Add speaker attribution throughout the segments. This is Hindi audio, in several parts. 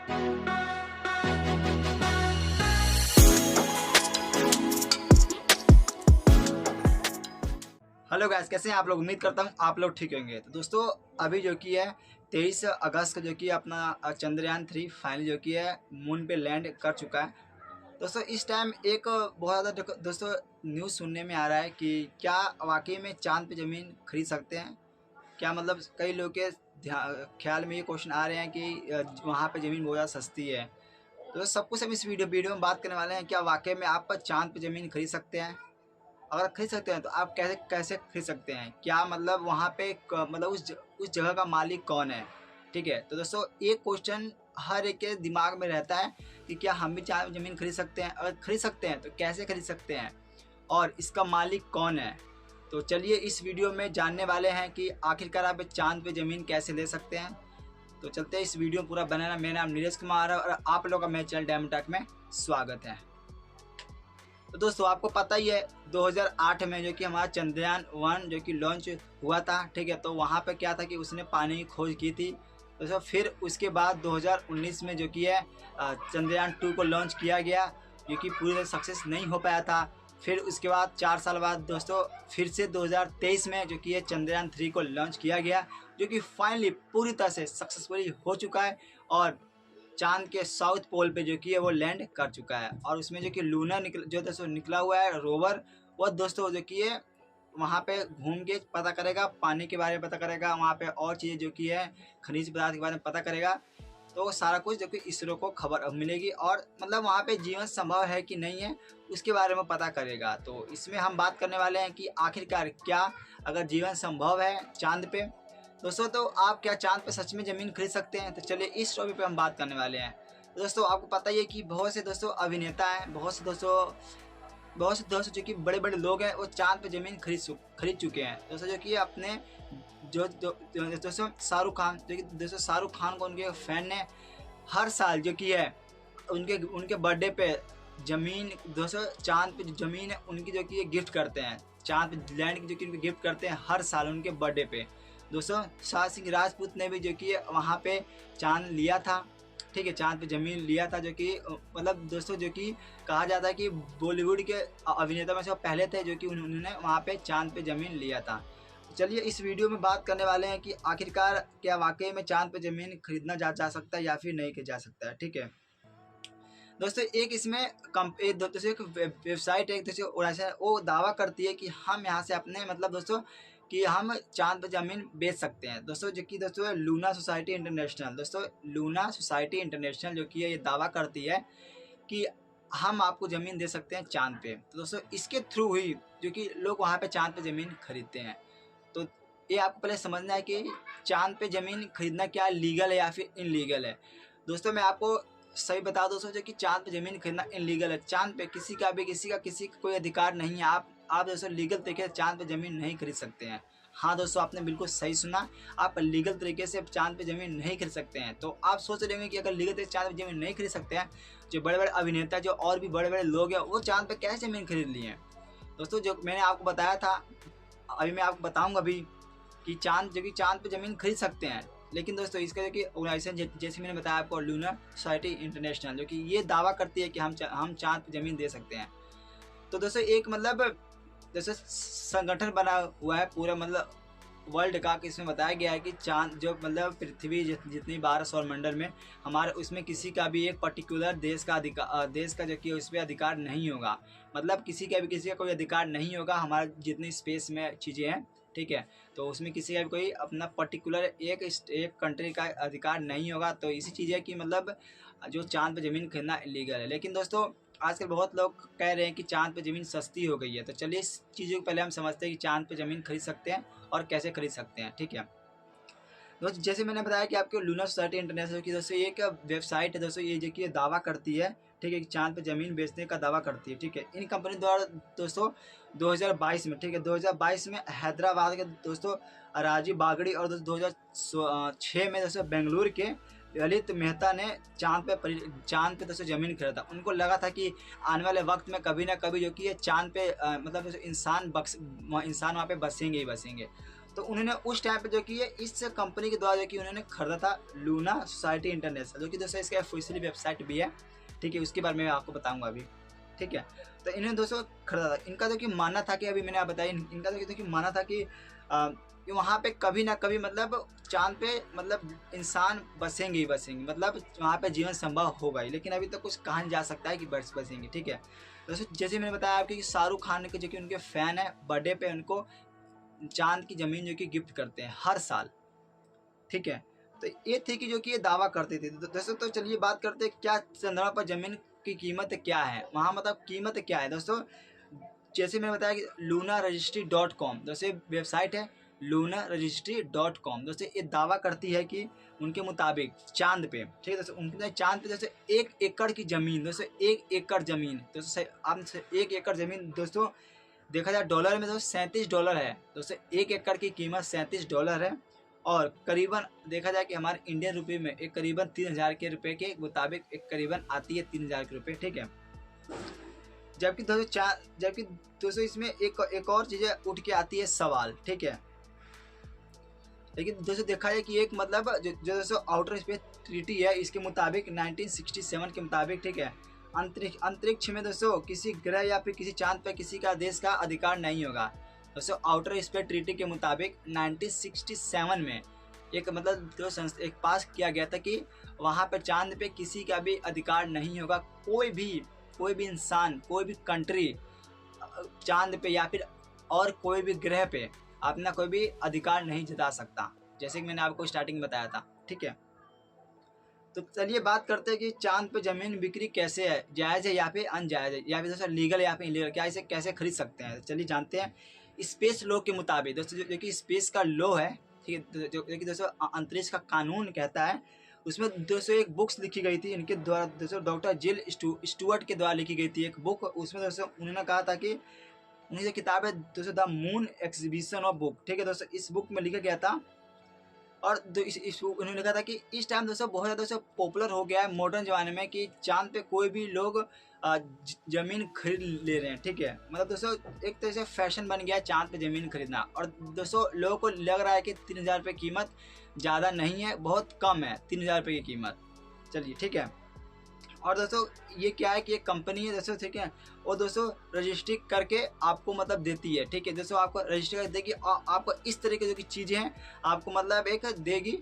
Speaker 1: हेलो गाइस, कैसे हैं आप लोग। उम्मीद करता हूँ आप लोग ठीक होंगे। तो दोस्तों अभी जो कि है 23 अगस्त को जो कि अपना चंद्रयान 3 फाइनली जो कि है मून पे लैंड कर चुका है। दोस्तों इस टाइम एक बहुत ज़्यादा दोस्तों न्यूज़ सुनने में आ रहा है कि क्या वाकई में चांद पे ज़मीन खरीद सकते हैं। क्या मतलब कई लोग के ख्याल में ये क्वेश्चन आ रहे हैं कि वहाँ पे ज़मीन बहुत ज़्यादा सस्ती है। तो सब कुछ हम इस वीडियो में बात करने वाले हैं। क्या वाकई में आप चांद पे ज़मीन खरीद सकते हैं। अगर खरीद सकते हैं तो आप कैसे कैसे खरीद सकते हैं। क्या मतलब वहाँ पे मतलब उस जगह का मालिक कौन है। ठीक है, तो दोस्तों एक क्वेश्चन हर एक के दिमाग में रहता है कि क्या हम भी ज़मीन खरीद सकते हैं। अगर खरीद सकते हैं तो कैसे खरीद सकते हैं और इसका मालिक कौन है। तो चलिए इस वीडियो में जानने वाले हैं कि आखिरकार आप चांद पे ज़मीन कैसे ले सकते हैं। तो चलते हैं इस वीडियो पूरा बनाना। मेरा नाम नीरज कुमार है और आप लोगों का मेरे चैनल डायमंड टैक में स्वागत है। तो दोस्तों आपको पता ही है 2008 में जो कि हमारा चंद्रयान 1 जो कि लॉन्च हुआ था। ठीक है, तो वहाँ पे क्या था कि उसने पानी की खोज की थी। दोस्तों फिर उसके बाद 2019 में जो कि है चंद्रयान 2 को लॉन्च किया गया, जो कि पूरी तरह सक्सेस नहीं हो पाया था। फिर उसके बाद 4 साल बाद दोस्तों फिर से 2023 में जो कि है चंद्रयान 3 को लॉन्च किया गया, जो कि फाइनली पूरी तरह से सक्सेसफुली हो चुका है और चांद के साउथ पोल पे जो कि है वो लैंड कर चुका है। और उसमें जो कि लूना जो दोस्तों निकला हुआ है रोवर, वो दोस्तों जो कि है वहाँ पे घूम के पता करेगा, पानी के बारे में पता करेगा, वहाँ पे और चीज़ें जो कि है खनिज पदार्थ के बारे में पता करेगा। तो सारा कुछ जो कि इसरो को खबर मिलेगी और मतलब वहाँ पे जीवन संभव है कि नहीं है उसके बारे में पता करेगा। तो इसमें हम बात करने वाले हैं कि आखिरकार क्या अगर जीवन संभव है चांद पे दोस्तों, तो आप क्या चांद पे सच में ज़मीन खरीद सकते हैं। तो चलिए इस टॉपिक पे हम बात करने वाले हैं। तो दोस्तों आपको पता ही है कि बहुत से दोस्तों अभिनेता हैं, बहुत से दोस्तों जो कि बड़े बड़े लोग हैं वो चांद पे ज़मीन खरीद चुके हैं। दोस्तों जो कि अपने दोस्तों शाहरुख खान, जो कि दोस्तों शाहरुख खान को उनके फैन ने हर साल जो कि है उनके बर्थडे पे ज़मीन दोस्तों चांद पे जो ज़मीन है उनकी जो कि गिफ्ट करते हैं, चांद पे लैंड की जो कि गिफ्ट करते हैं हर साल उनके बर्थडे पे। दोस्तों शाह सिंह राजपूत ने भी जो कि वहाँ पे चांद लिया था। ठीक है, चांद पे ज़मीन लिया था, जो कि मतलब दोस्तों जो कि कहा जाता है कि बॉलीवुड के अभिनेता में से वो पहले थे जो कि उन्होंने वहाँ पे चांद पे ज़मीन लिया था। चलिए इस वीडियो में बात करने वाले हैं कि आखिरकार क्या वाकई में चांद पे ज़मीन खरीदना जा सकता है या फिर नहीं जा सकता है। ठीक है दोस्तों, एक इसमें दोस्तों एक वेबसाइट है दोस्तों वो दावा करती है कि हम यहाँ से अपने मतलब दोस्तों कि हम चांद पर ज़मीन बेच सकते हैं। दोस्तों जो कि दोस्तों लूना सोसाइटी इंटरनेशनल, दोस्तों लूना सोसाइटी इंटरनेशनल जो कि ये दावा करती है कि हम आपको ज़मीन दे सकते हैं चांद पे। तो दोस्तों इसके थ्रू ही जो कि लोग वहाँ पे चांद पे ज़मीन खरीदते हैं। तो ये आपको पहले समझना है कि चांद पे ज़मीन खरीदना क्या लीगल है या फिर इनलीगल है। दोस्तों मैं आपको सही बता दो जो कि चांद पे ज़मीन खरीदना इनलीगल है। चांद पे किसी का कोई अधिकार नहीं है। आप दोस्तों लीगल तरीके से चांद पे ज़मीन नहीं खरीद सकते हैं। हाँ दोस्तों आपने बिल्कुल सही सुना, आप लीगल तरीके से चांद पे ज़मीन नहीं खरीद सकते हैं। तो आप सोच रहे होंगे कि अगर लीगल तरीके से चांद पे ज़मीन नहीं खरीद सकते हैं, जो बड़े बड़े अभिनेता जो और भी बड़े बड़े लोग हैं वो चांद पे कैसे ज़मीन खरीद लिए हैं। दोस्तों जो मैंने आपको बताया था, अभी मैं आपको बताऊँगा अभी कि चांद पे ज़मीन खरीद सकते हैं। लेकिन दोस्तों इसका जो कि ऑर्गेनाइजेशन जैसे मैंने बताया आपको लूनर सोसाइटी इंटरनेशनल जो कि ये दावा करती है कि हम चांद पे ज़मीन दे सकते हैं। तो दोस्तों एक मतलब जैसे संगठन बना हुआ है पूरा मतलब वर्ल्ड का, कि इसमें बताया गया है कि चांद जो मतलब पृथ्वी जितनी 12 सौर मंडल में हमारे उसमें किसी का भी एक पर्टिकुलर देश का जो कि उस पर अधिकार नहीं होगा। मतलब किसी का कोई अधिकार नहीं होगा हमारे जितनी स्पेस में चीज़ें हैं। ठीक है, तो उसमें किसी का भी कोई अपना पर्टिकुलर एक कंट्री का अधिकार नहीं होगा। तो इसी चीज़ है कि मतलब जो चांद पे ज़मीन खरीदना इलीगल है। लेकिन दोस्तों आजकल बहुत लोग कह रहे हैं कि चांद पे ज़मीन सस्ती हो गई है। तो चलिए इस चीज़ों को पहले हम समझते हैं कि चांद पे ज़मीन खरीद सकते हैं और कैसे खरीद सकते हैं। ठीक है दोस्तों, जैसे मैंने बताया कि आपके लूनर सोसाइटी इंटरनेशनल की दोस्तों एक वेबसाइट है दोस्तों, ये जो कि दावा करती है ठीक है कि चांद पे ज़मीन बेचने का दावा करती है। ठीक है, इन कंपनी द्वारा दोस्तों 2022 में, ठीक है 2022 में हैदराबाद के दोस्तों राजीव बागड़ी और 2006 में दोस्तों बेंगलुरु के ललित मेहता ने चांद पे दोस्तों ज़मीन खरीदा। उनको लगा था कि आने वाले वक्त में कभी ना कभी जो कि ये चांद पे मतलब इंसान वहाँ पे बसेंगे ही बसेंगे। तो उन्होंने उस टाइम पे जो कि ये इस कंपनी के द्वारा जो कि उन्होंने खरीदा था लूना सोसाइटी इंटरनेशनल, जो कि दोस्तों इसका ऑफिशियली वेबसाइट भी है, ठीक है, उसके बारे में मैं आपको बताऊंगा अभी, ठीक है। तो इन्होंने दोस्तों खरीदा था। इनका जो कि मानना था कि अभी मैंने आप बताया, इनका जो कि मानना था कि वहाँ पे कभी ना कभी मतलब चांद पे मतलब इंसान बसेंगे ही बसेंगे, मतलब वहाँ पे जीवन संभव होगा ही, लेकिन अभी तक कुछ कहा नहीं जा सकता है कि बसेंगे, ठीक है। दोस्तों जैसे मैंने बताया आपको कि शाहरुख खान के जो कि उनके फ़ैन है, बर्थडे पे उनको चांद की ज़मीन जो कि गिफ्ट करते हैं हर साल, ठीक है। तो ये थी कि जो कि ये दावा करते थे। तो दोस्तों तो चलिए बात करते हैं क्या चंद्रमा पर ज़मीन की कीमत क्या है, वहाँ मतलब कीमत क्या है दोस्तों। जैसे मैंने बताया कि lunarregistry.com दोस्तों वेबसाइट है, lunarregistry.com दोस्तों ये दावा करती है कि उनके मुताबिक चांद पे, ठीक है दोस्तों, उनके चांद पे दोस्तों 1 एकड़ की ज़मीन, दोस्तों 1 एकड़ ज़मीन दोस्तों, आप 1 एकड़ ज़मीन दोस्तों देखा जाए डॉलर में दोस्तों $37 है दोस्तों, 1 एकड़ की कीमत $37 है। और करीबन देखा जाए कि हमारे इंडियन रुपये में एक करीबन 3000 के रुपये के मुताबिक एक करीबन आती है 3000 के रुपये, ठीक है। जबकि दोस्तों इसमें एक और चीज़ें उठ के आती है सवाल, ठीक है। लेकिन दोस्तों देखा जाए कि एक मतलब जो दोस्तों आउटर स्पेस ट्रीटी है, इसके मुताबिक 1967 के मुताबिक, ठीक है, अंतरिक्ष में दोस्तों किसी ग्रह या फिर किसी चांद पर किसी का देश का अधिकार नहीं होगा। दोस्तों आउटर स्पेस ट्रीटी के मुताबिक 1967 में एक मतलब दोस्तों एक पास किया गया था कि वहाँ पर चांद पे किसी का भी अधिकार नहीं होगा, कोई भी इंसान, कोई भी कंट्री चांद पे या फिर और कोई भी ग्रह पे अपना कोई भी अधिकार नहीं जता सकता, जैसे कि मैंने आपको स्टार्टिंग में बताया था, ठीक है। तो चलिए बात करते हैं कि चांद पे ज़मीन बिक्री कैसे है, जायज़ है या फिर अनजायज़ है, या फिर दोस्तों लीगल या फिर इलीगल, क्या इसे कैसे खरीद सकते हैं। चलिए जानते हैं। स्पेस लॉ के मुताबिक दोस्तों जो कि स्पेस का लॉ है, ठीक है, जो कि दोस्तों अंतरिक्ष का कानून कहता है, उसमें दोस्तों एक बुक्स लिखी गई थी इनके द्वारा, दोस्तों डॉक्टर जिल स्टुअर्ट के द्वारा लिखी गई थी एक बुक। उसमें दोस्तों उन्होंने कहा था कि उन्हीं जो किताब है दोस्तों the moon exhibition of book, ठीक है दोस्तों, इस बुक में लिखा गया था। और इस उन्होंने लिखा था कि इस टाइम दोस्तों बहुत ज़्यादा दोस्तों पॉपुलर हो गया है मॉडर्न ज़माने में कि चांद पे कोई भी लोग ज़मीन खरीद ले रहे हैं, ठीक है। मतलब दोस्तों एक तरह से फैशन बन गया है चांद पे ज़मीन खरीदना, और दोस्तों लोगों को लग रहा है कि 3000 रुपये कीमत ज़्यादा नहीं है, बहुत कम है 3000 रुपये की कीमत। चलिए ठीक है। और दोस्तों ये क्या है कि एक कंपनी है दोस्तों, ठीक है, और दोस्तों रजिस्ट्री करके आपको मतलब देती है, ठीक है दोस्तों, आपको रजिस्ट्री कर देगी और आपको इस तरह की जो कि चीज़ें हैं आपको मतलब एक देगी।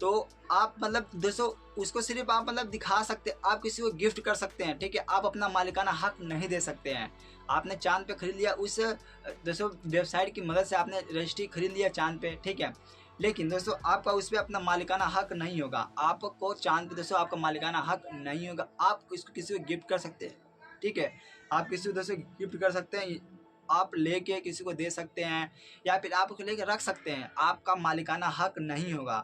Speaker 1: तो आप मतलब दोस्तों उसको सिर्फ आप मतलब दिखा सकते हैं, आप किसी को गिफ्ट कर सकते हैं, ठीक है, आप अपना मालिकाना हक नहीं दे सकते हैं। आपने चांद पे खरीद लिया, उस दोस्तों वेबसाइट की मदद से आपने रजिस्ट्री खरीद लिया चांद पे, ठीक है, लेकिन दोस्तों आपका उस पर अपना मालिकाना हक नहीं होगा। आपको चांद पे दोस्तों आपका मालिकाना हक नहीं होगा। आप इसको किसी को गिफ्ट कर सकते हैं, ठीक है, आप किसी को दोस्तों गिफ्ट कर सकते हैं, आप लेके किसी को दे सकते हैं या फिर आप उसको लेके रख सकते हैं, आपका मालिकाना हक नहीं होगा,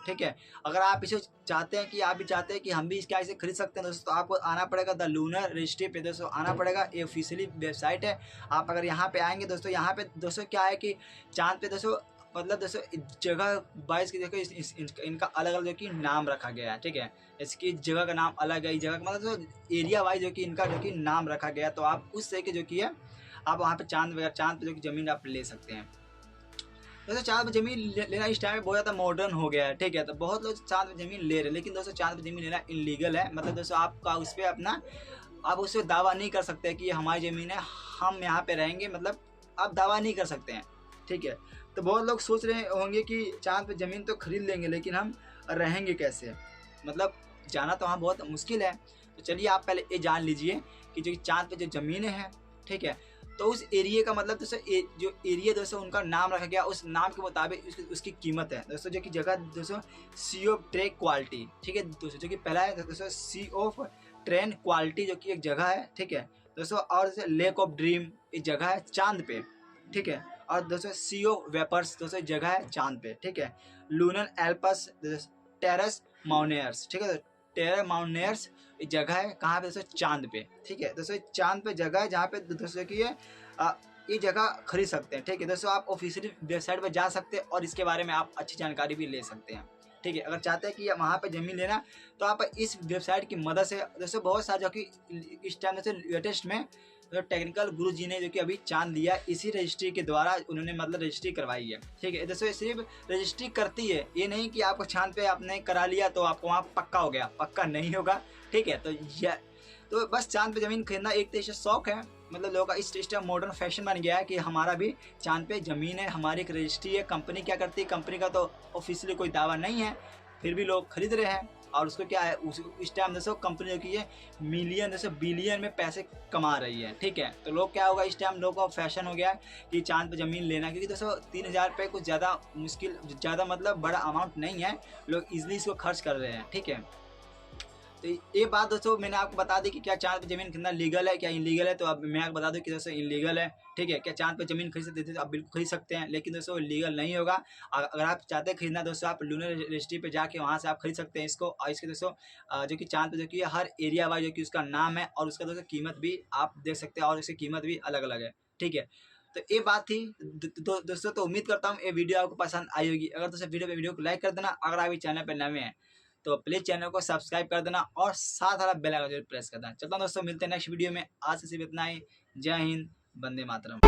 Speaker 1: ठीक है। अगर आप इसे चाहते हैं कि आप भी चाहते हैं कि हम भी इसका इसे खरीद सकते हैं दोस्तों, तो आपको आना पड़ेगा द लूनर रजिस्ट्री पे दोस्तों, आना पड़ेगा। ये ऑफिशियली वेबसाइट है। आप अगर यहाँ पे आएंगे दोस्तों, यहाँ पे दोस्तों क्या है कि चांद पे दोस्तों मतलब दोस्तों जगह वाइज की देखो इनका अलग अलग जो कि नाम रखा गया है, ठीक है, इसकी जगह का नाम अलग है, जगह का मतलब जो एरिया वाइज जो कि इनका जो कि नाम रखा गया, तो आप उस तरह के जो कि है आप वहाँ पे चांद पे जो कि ज़मीन आप ले सकते हैं। दोस्तों चांद पे ज़मीन लेना इस टाइम में बहुत ज़्यादा मॉडर्न हो गया है, ठीक है, तो बहुत लोग चांद पे ज़मीन ले रहे हैं, लेकिन दोस्तों चांद पे ज़मीन लेना इलीगल है। मतलब दोस्तों आपका उस पर अपना आप उस पर दावा नहीं कर सकते कि हमारी ज़मीन है, हम यहाँ पे रहेंगे, मतलब आप दावा नहीं कर सकते हैं, ठीक है। तो बहुत लोग सोच रहे होंगे कि चांद पे ज़मीन तो खरीद लेंगे लेकिन हम रहेंगे कैसे, मतलब जाना तो वहाँ बहुत मुश्किल है। तो चलिए आप पहले ये जान लीजिए कि जो चांद पे जो ज़मीनें हैं, ठीक है, तो उस एरिया का मतलब दोस्तों जो एरिया दोस्तों उनका नाम रखा गया, उस नाम के मुताबिक उसकी कीमत है दोस्तों। जो कि जगह दोस्तों सी ऑफ ट्रेन क्वालिटी, ठीक है दोस्तों, जो कि पहला है दोस्तों सी ऑफ ट्रेन क्वालिटी, जो कि एक जगह है, ठीक है दोस्तों। और जैसे लेक ऑफ ड्रीम एक जगह है चांद पे, ठीक है। और दोस्तों सी ऑफ वेपर्स दोस्तों जगह है चांद पे, ठीक है। लूनर एल्पस टेरेस माउंटेनियर्स, ठीक है, टेरर माउंटेनियर्स जगह है कहाँ पे दोस्तों, चांद पे, ठीक है दोस्तों, चांद पे जगह है जहाँ पे दोस्तों की ये जगह खरीद सकते हैं, ठीक है दोस्तों। आप ऑफिशियली वेबसाइट पर जा सकते हैं और इसके बारे में आप अच्छी जानकारी भी ले सकते हैं, ठीक है। अगर चाहते हैं कि वहाँ पे ज़मीन लेना तो आप इस वेबसाइट की मदद से दोस्तों बहुत सारा जो कि इस टाइम से लेटेस्ट में तो टेक्निकल गुरु जी ने जो कि अभी चांद लिया, इसी रजिस्ट्री के द्वारा उन्होंने मतलब रजिस्ट्री करवाई है। ठीक है दोस्तों, सिर्फ रजिस्ट्री करती है, ये नहीं कि आपको चांद पे आपने करा लिया तो आपको वहाँ पक्का हो गया, पक्का नहीं होगा। ठीक है, तो बस चांद पे ज़मीन खरीदना एक तरह से शौक है, मतलब लोगों का इस सिस्टम मॉडर्न फैशन बन गया है कि हमारा भी चांद पे ज़मीन है, हमारी एक रजिस्ट्री है। कंपनी क्या करती है, कंपनी का तो ऑफिशियली कोई दावा नहीं है, फिर भी लोग खरीद रहे हैं। और उसको क्या है, इस टाइम दोस्तों कंपनी जो की है मिलियन जैसे बिलियन में पैसे कमा रही है। ठीक है, तो लोग क्या होगा, इस टाइम लोगों का फैशन हो गया है कि चांद पे ज़मीन लेना, क्योंकि दोस्तों 3000 रुपये कुछ ज़्यादा मुश्किल, ज़्यादा मतलब बड़ा अमाउंट नहीं है, लोग ईजिली इसको खर्च कर रहे हैं। ठीक है, तो ये बात दोस्तों मैंने आपको बता दी कि क्या चांद पे ज़मीन खरीदना लीगल है, क्या इलीगल है। तो अब मैं आपको बता दूं कि दोस्तों इलीगल है। ठीक है, क्या चांद पे ज़मीन खरीद सकते थे तो आप बिल्कुल खरीद सकते हैं, लेकिन दोस्तों लीगल नहीं होगा। अगर आप चाहते हैं खरीदना दोस्तों, आप लूनर रजिस्ट्री पे जाके वहाँ से आप खरीद सकते हैं इसको। और इसके दोस्तों जो कि चांद पे जो कि हर एरिया वाइज जो कि उसका नाम है, और उसका दोस्तों कीमत भी आप देख सकते हैं, और उसकी कीमत भी अलग अलग है। ठीक है, तो ये बात थी दोस्तों। तो उम्मीद करता हूँ ये वीडियो आपको पसंद आई होगी। अगर दोस्तों वीडियो को लाइक कर देना, अगर आप इस चैनल पर नए हैं तो प्लीज चैनल को सब्सक्राइब कर देना, और साथ वाला बेल आइकन जरूर प्रेस कर देना। चलता हूं दोस्तों, मिलते हैं नेक्स्ट वीडियो में। आज से सिर्फ इतना ही। जय हिंद, वंदे मातरम।